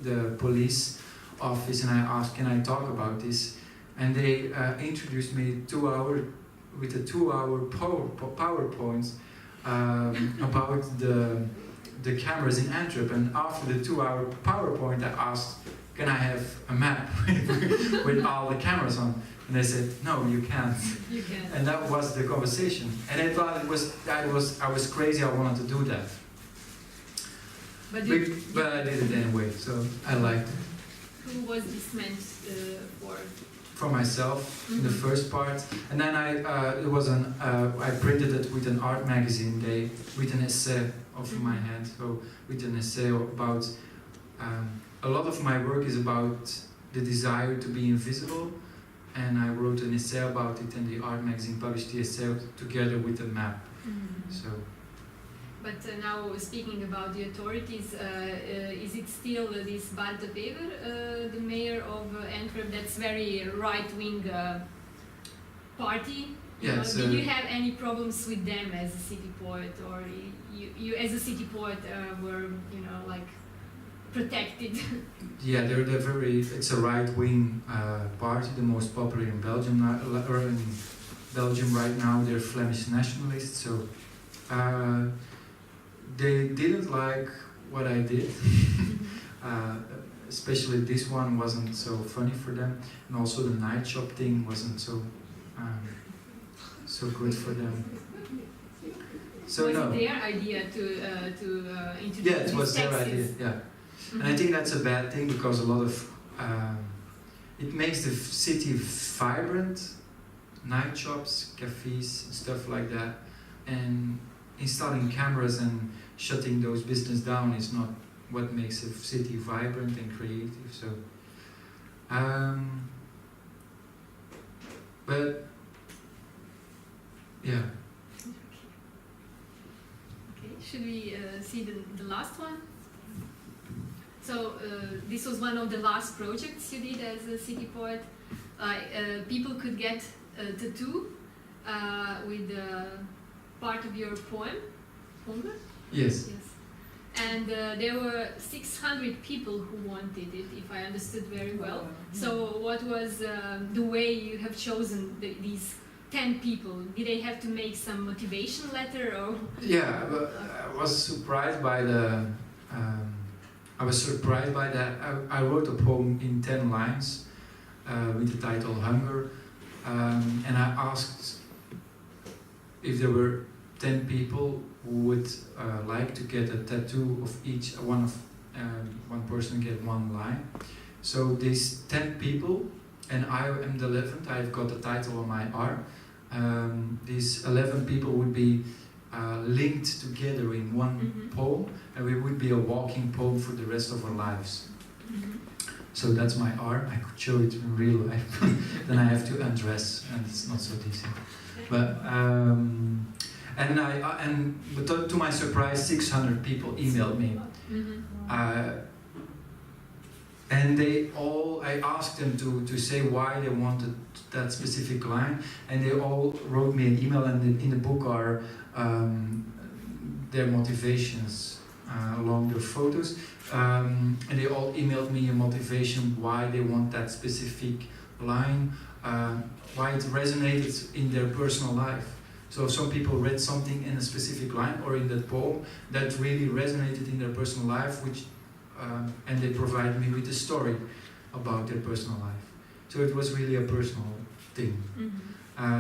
Speaker 4: the police office and I asked, can I talk about this? And they introduced me 2 hours with a 2-hour PowerPoint about the cameras in Antwerp. And after the 2-hour PowerPoint, I asked, can I have a map with all the cameras on? And they said, no, you can't.
Speaker 2: You can't.
Speaker 4: And that was the conversation. And I thought I was crazy, I wanted to do that. But I did it anyway, so I liked it.
Speaker 2: Who was this meant for?
Speaker 4: For myself in the first part, and then I printed it with an art magazine. They with an essay of my hand, so with an essay about a lot of my work is about the desire to be invisible, and I wrote an essay about it, and the art magazine published the essay together with the map. So.
Speaker 2: But now speaking about the authorities, is it still this Bart de Wever, the mayor of Antwerp, that's very right-wing party?
Speaker 4: Yes.
Speaker 2: Did you have any problems with them as a city poet, or you as a city poet were, like protected?
Speaker 4: Yeah, they're very. It's a right-wing party, the most popular in Belgium. Or in Belgium right now, they're Flemish nationalists. So. They didn't like what I did, especially this one wasn't so funny for them, and also the night shop thing wasn't so good for them. So
Speaker 2: was
Speaker 4: no.
Speaker 2: it their idea to introduce?
Speaker 4: Yeah, it was their
Speaker 2: taxes?
Speaker 4: idea. Yeah, and I think that's a bad thing because a lot of it makes the city vibrant, night shops, cafes, and stuff like that, and installing cameras and shutting those business down is not what makes a city vibrant and creative. So, but yeah.
Speaker 2: Okay, should we see the last one? So this was one of the last projects you did as a city poet. People could get a tattoo with part of your poem, Hunger?
Speaker 4: Yes.
Speaker 2: And there were 600 people who wanted it, if I understood very well. So what was the way you have chosen these 10 people? Did they have to make some motivation letter, or?
Speaker 4: Yeah, I was surprised by the. I wrote a poem in 10 lines with the title Hunger, and I asked if there were 10 people who would like to get a tattoo of each one person get one line. So these 10 people and I am the 11th. I've got the title on my arm. These 11 people would be linked together in one poem, and we would be a walking poem for the rest of our lives. So that's my arm. I could show it in real life. Then I have to undress, and it's not so decent. But but to my surprise, 600 people emailed me. And I asked them to say why they wanted that specific line, and they all wrote me an email, and in the book are their motivations along their photos. And they all emailed me a motivation why they want that specific line, why it resonated in their personal life. So some people read something in a specific line or in that poem that really resonated in their personal life, and they provided me with a story about their personal life. So it was really a personal thing.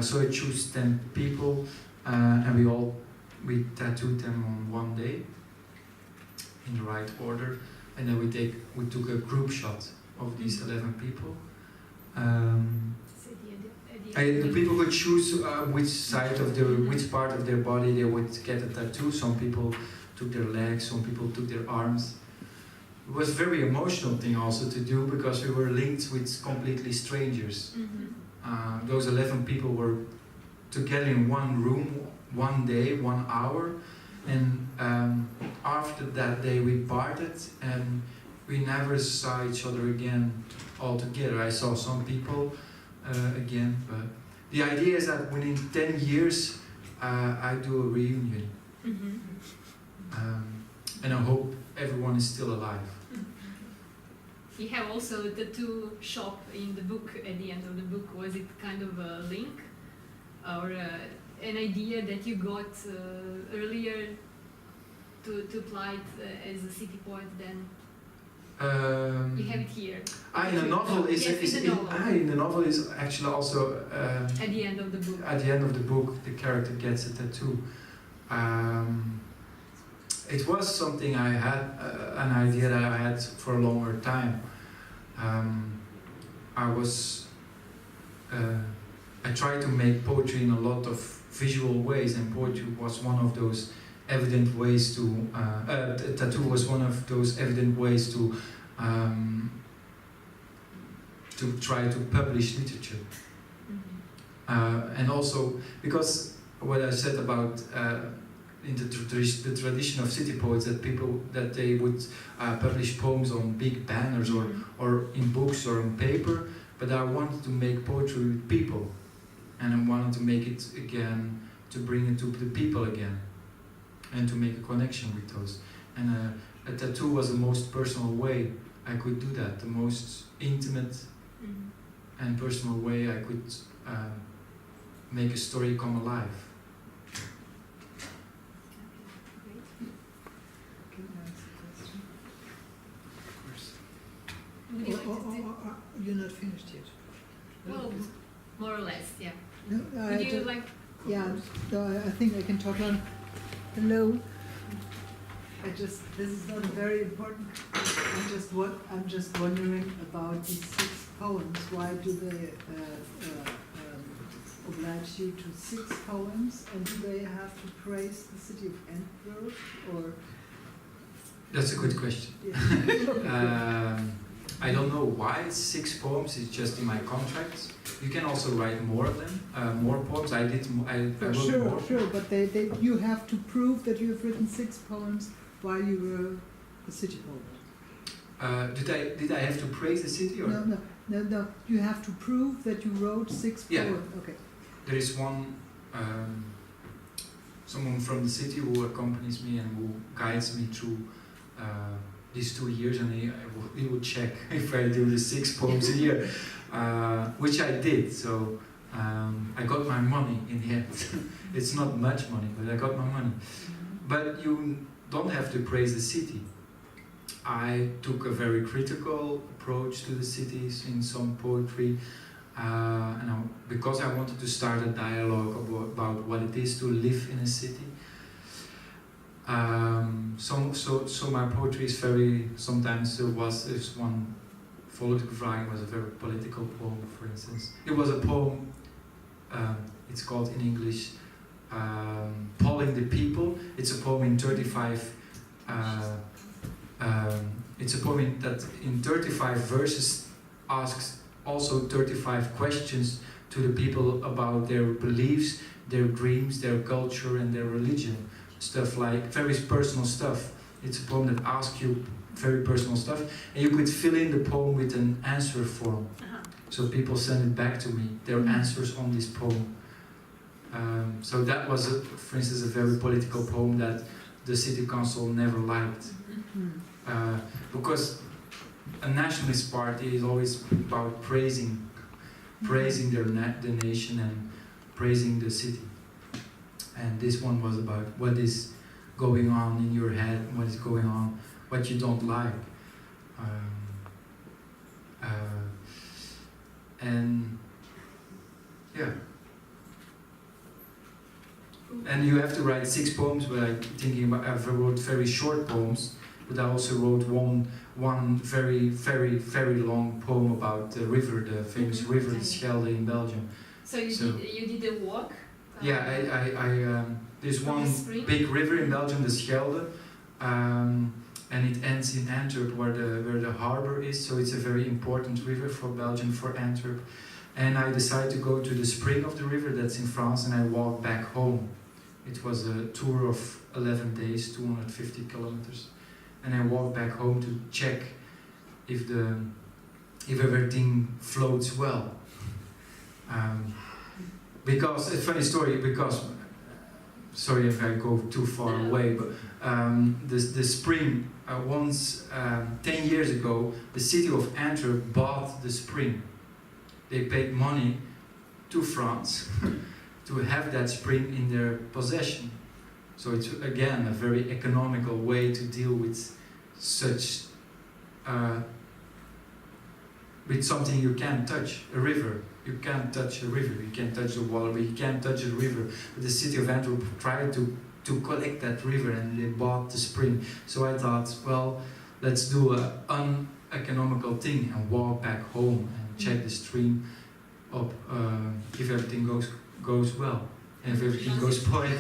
Speaker 4: So I chose 10 people, and we tattooed them on one day in the right order, and then we took a group shot of these 11 people. The people could choose which part of their body they would get a tattoo. Some people took their legs, some people took their arms. It was a very emotional thing also to do, because we were linked with completely strangers. Those 11 people were together in one room, one day, 1 hour, and after that day we parted, and we never saw each other again all together. I saw some people again, but the idea is that within 10 years I do a reunion, and I hope everyone is still alive.
Speaker 2: You have also a tattoo shop in the book at the end of the book. Was it kind of a link or an idea that you got earlier to apply it as a city poet then? You have it here.
Speaker 4: In the novel in the novel is actually also
Speaker 2: at the end of the book.
Speaker 4: At the end of the book, the character gets a tattoo. It was something I had, an idea that I had for a longer time. I tried to make poetry in a lot of visual ways, and poetry was one of those evident ways to, tattoo was one of those evident ways to try to publish literature. And also, because what I said about in the tradition of city poets, that they would publish poems on big banners or in books or on paper, but I wanted to make poetry with people, and I wanted to make it again, to bring it to the people again, and to make a connection with those. And a tattoo was the most personal way I could do that, the most intimate and personal way I could make a story come alive.
Speaker 2: Would you like to
Speaker 3: you're not finished yet.
Speaker 2: well, more or less, yeah.
Speaker 3: No,
Speaker 2: Would you like?
Speaker 3: Yeah, no, I think I can talk on. Hello. This is not very important. I'm just wondering about these 6 poems. Why do they oblige you to 6 poems? And do they have to praise the city of Antwerp, or?
Speaker 4: That's a good question.
Speaker 3: Yeah.
Speaker 4: I don't know why it's 6 poems. It's just in my contracts. You can also write more of them, more poems. I wrote more.
Speaker 3: Sure, but you have to prove that you have written 6 poems while you were a city poet.
Speaker 4: Did I have to praise the city? Or?
Speaker 3: No. You have to prove that you wrote 6 poems. Okay.
Speaker 4: There is one, someone from the city who accompanies me and who guides me through these 2 years, and he would check if I do the 6 poems a year, which I did. So I got my money in the end. It's not much money, but I got my money. But you don't have to praise the city. I took a very critical approach to the cities in some poetry, because I wanted to start a dialogue about what it is to live in a city. So my poetry is sometimes there's one Volksgevragen was a very political poem, for instance. It was a poem, it's called in English, Polling the People. It's a poem in 35, it's a poem that in 35 verses asks also 35 questions to the people about their beliefs, their dreams, their culture and their religion. Stuff like very personal stuff. It's a poem that asks you very personal stuff, and you could fill in the poem with an answer form. So people send it back to me, their answers on this poem. So that was, for instance, a very political poem that the city council never liked. Because a nationalist party is always about praising the nation and praising the city. And this one was about what is going on in your head, what is going on, what you don't like. And yeah. And you have to write 6 poems, but I'm thinking about, I wrote very short poems, but I also wrote one very, very, very long poem about the river, the famous river, the Schelde in Belgium.
Speaker 2: So you did a walk?
Speaker 4: Yeah, there's one big river in Belgium, the Schelde, and it ends in Antwerp where the harbor is, so it's a very important river for Belgium, for Antwerp. And I decided to go to the spring of the river that's in France, and I walked back home. It was a tour of 11 days, 250 kilometers. And I walked back home to check if everything floats well. Because, a funny story, because, sorry if I go too far away, but the spring, once, 10 years ago, the city of Antwerp bought the spring. They paid money to France to have that spring in their possession. So it's again a very economical way to deal with such, with something you can't touch, a river. You can't touch a river, you can't touch the water, but you can't touch a river. But the city of Antwerp tried to collect that river, and they bought the spring. So I thought, well, let's do an uneconomical thing and walk back home and check the stream up if everything goes well and if everything goes poorly.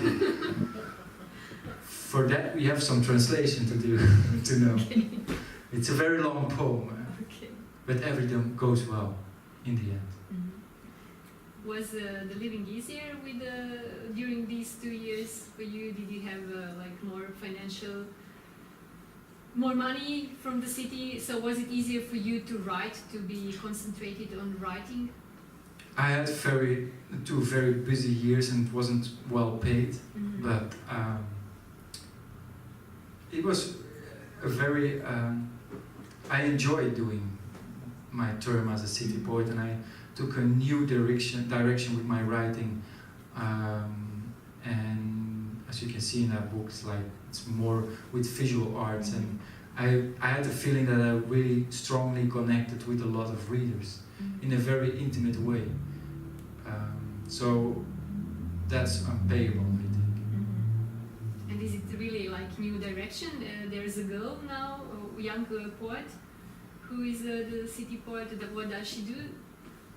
Speaker 4: For that we have some translation to do to know.
Speaker 2: Okay.
Speaker 4: It's a very long poem,
Speaker 2: Okay.
Speaker 4: but everything goes well in the end.
Speaker 2: Was the living easier with during these 2 years for you? Did you have like more money from the city? So was it easier for you to write, to be concentrated on writing?
Speaker 4: I had 2 very busy years and wasn't well paid, but it was a very. I enjoyed doing my term as a city poet, and I took a new direction with my writing, and as you can see in that book, it's more with visual arts, and I had the feeling that I really strongly connected with a lot of readers in a very intimate way. So that's unpayable, I think.
Speaker 2: And is it really like new direction? There's a girl now, a young poet, who is the city poet. What does she do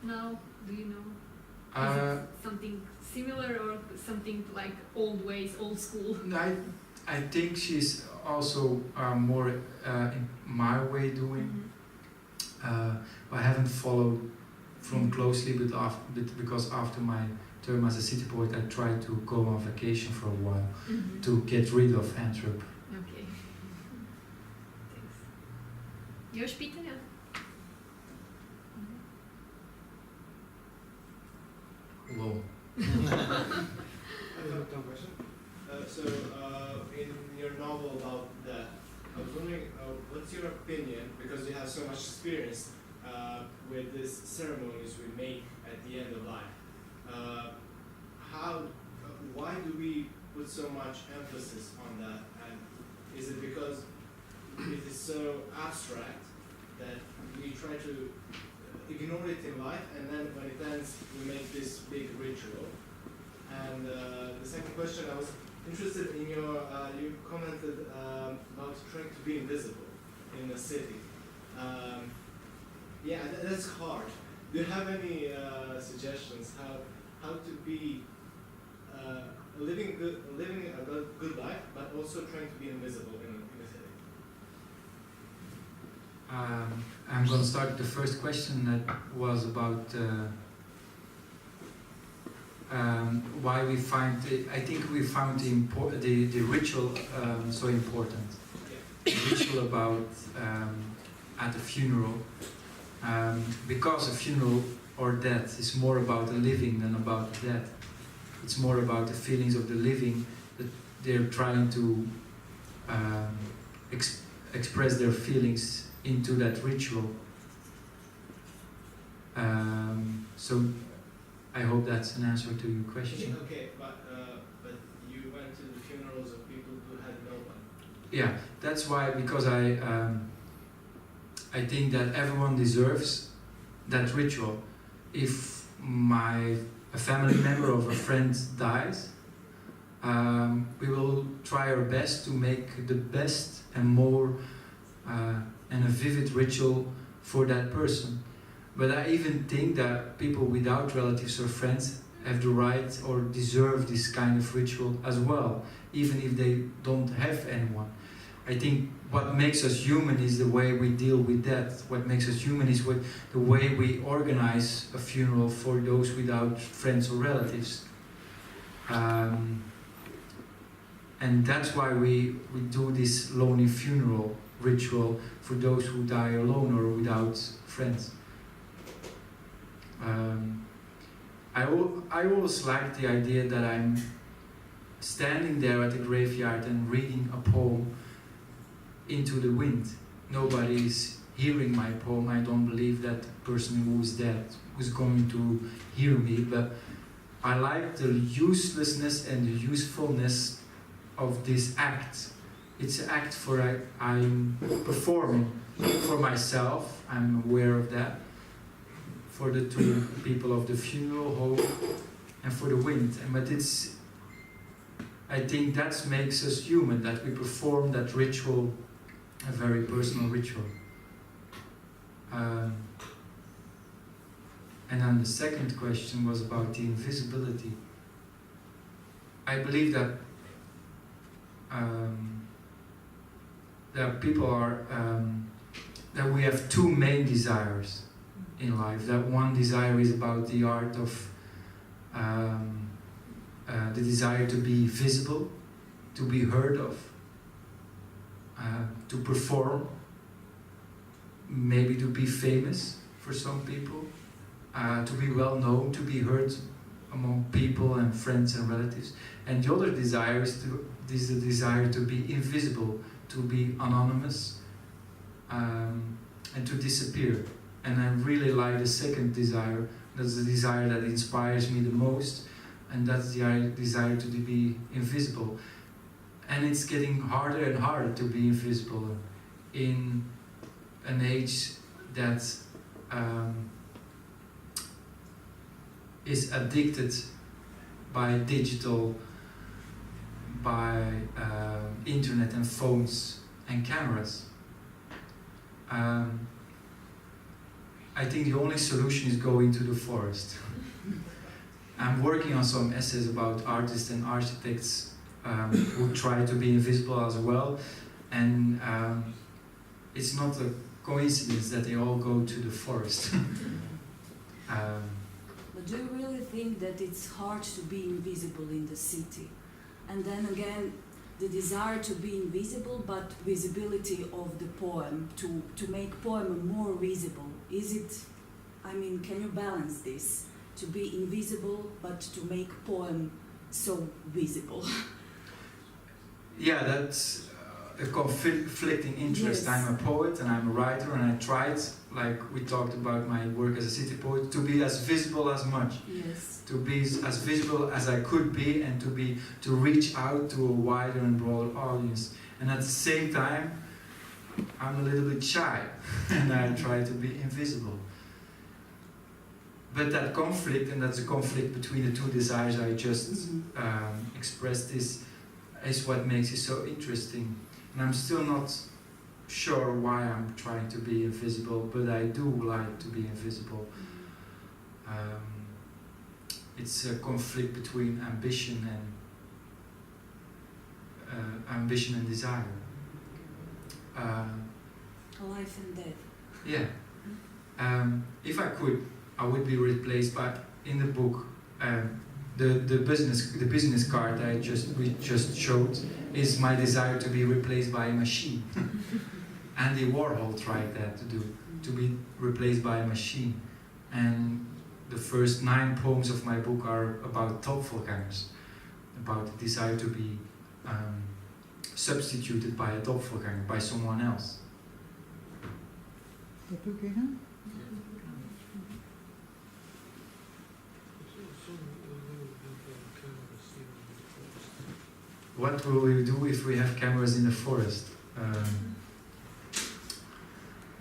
Speaker 2: now? Do you know? Is it something similar or something like old ways, old school?
Speaker 4: I think she's also more in my way doing. I haven't followed from closely, because after my term as a city poet, I tried to go on vacation for a while to get rid of Antwerp.
Speaker 2: Okay. Thanks. Još pitanja?
Speaker 1: Hello.
Speaker 7: I have one question. In your novel about that, I was wondering, what's your opinion, because you have so much experience with these ceremonies we make at the end of life. Why do we put so much emphasis on that? And is it because it is so abstract that we try to ignore it in life, and then when it ends, we make this big ritual? And the second question, I was interested in your, you commented about trying to be invisible in the city. Yeah, that's hard. Do you have any suggestions how to be living a good life, but also trying to be invisible in a city?
Speaker 4: I'm going to start with the first question that was about why we find I think we found the ritual so important. The ritual about at a funeral, because a funeral or death is more about the living than about the death. It's more about the feelings of the living that they're trying to express their feelings into that ritual. So I hope that's an answer to your question.
Speaker 7: Okay, but you went to the funerals of people who had no one.
Speaker 4: Yeah, that's why, because I think that everyone deserves that ritual. If a family member or a friend dies, we will try our best to make the best and more and a vivid ritual for that person. But I even think that people without relatives or friends have the right or deserve this kind of ritual as well, even if they don't have anyone. I think what makes us human is the way we deal with death. What makes us human is the way we organize a funeral for those without friends or relatives. And that's why we do this lonely funeral ritual for those who die alone or without friends. I always like the idea that I'm standing there at the graveyard and reading a poem into the wind. Nobody is hearing my poem. I don't believe that the person who is dead was going to hear me, but I like the uselessness and the usefulness of this act. It's an act I'm performing for myself, I'm aware of that, for the two people of the funeral home and for the wind. But I think that makes us human, that we perform that ritual, a very personal ritual. And then the second question was about the invisibility. I believe that people are that we have two main desires in life. That one desire is about the art of the desire to be visible, to be heard of, to perform, maybe to be famous for some people, to be well known, to be heard among people and friends and relatives. And the other desire is the desire to be invisible, to be anonymous, and to disappear. And I really like the second desire. That's the desire that inspires me the most, and that's the desire to be invisible. And it's getting harder and harder to be invisible in an age that is addicted by digital, by internet and phones and cameras. I think the only solution is go into the forest. I'm working on some essays about artists and architects who try to be invisible as well, and it's not a coincidence that they all go to the forest.
Speaker 8: But do you really think that it's hard to be invisible in the city? And then again, the desire to be invisible, but visibility of the poem, to make poem more visible. Is it, I mean, can you balance this? To be invisible, but to make poem so visible?
Speaker 4: Yeah, that's a conflicting interest.
Speaker 8: Yes.
Speaker 4: I'm a poet and I'm a writer, and I tried, like we talked about my work as a city poet, to be as visible as much.
Speaker 8: Yes.
Speaker 4: To be as visible as I could be, and to reach out to a wider and broader audience. And at the same time, I'm a little bit shy and I try to be invisible. But that conflict, and that's a conflict between the two desires I just expressed, is what makes it so interesting. And I'm still not sure why I'm trying to be invisible, but I do like to be invisible. It's a conflict between ambition and desire.
Speaker 8: Life and death.
Speaker 4: Yeah. If I could, I would be replaced by, in the book, the business card we just showed is my desire to be replaced by a machine. Andy Warhol tried that to be replaced by a machine. And the first 9 poems of my book are about doppelgangers, about the desire to be substituted by a doppelganger, by someone else.
Speaker 3: Doppelganger?
Speaker 4: What will we do if we have cameras in the forest?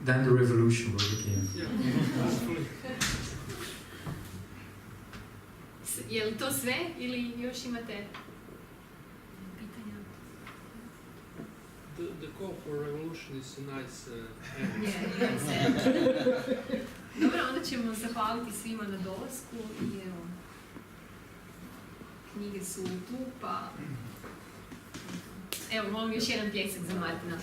Speaker 4: Then the revolution will begin.
Speaker 2: Je li to sve ili još imate pitanja?
Speaker 6: The call for revolution is a nice
Speaker 2: Dobro, onda ćemo zahvaliti svima na dolasku i evo, knjige su tu, pa evo, molim još jedan pljesak za Maartena.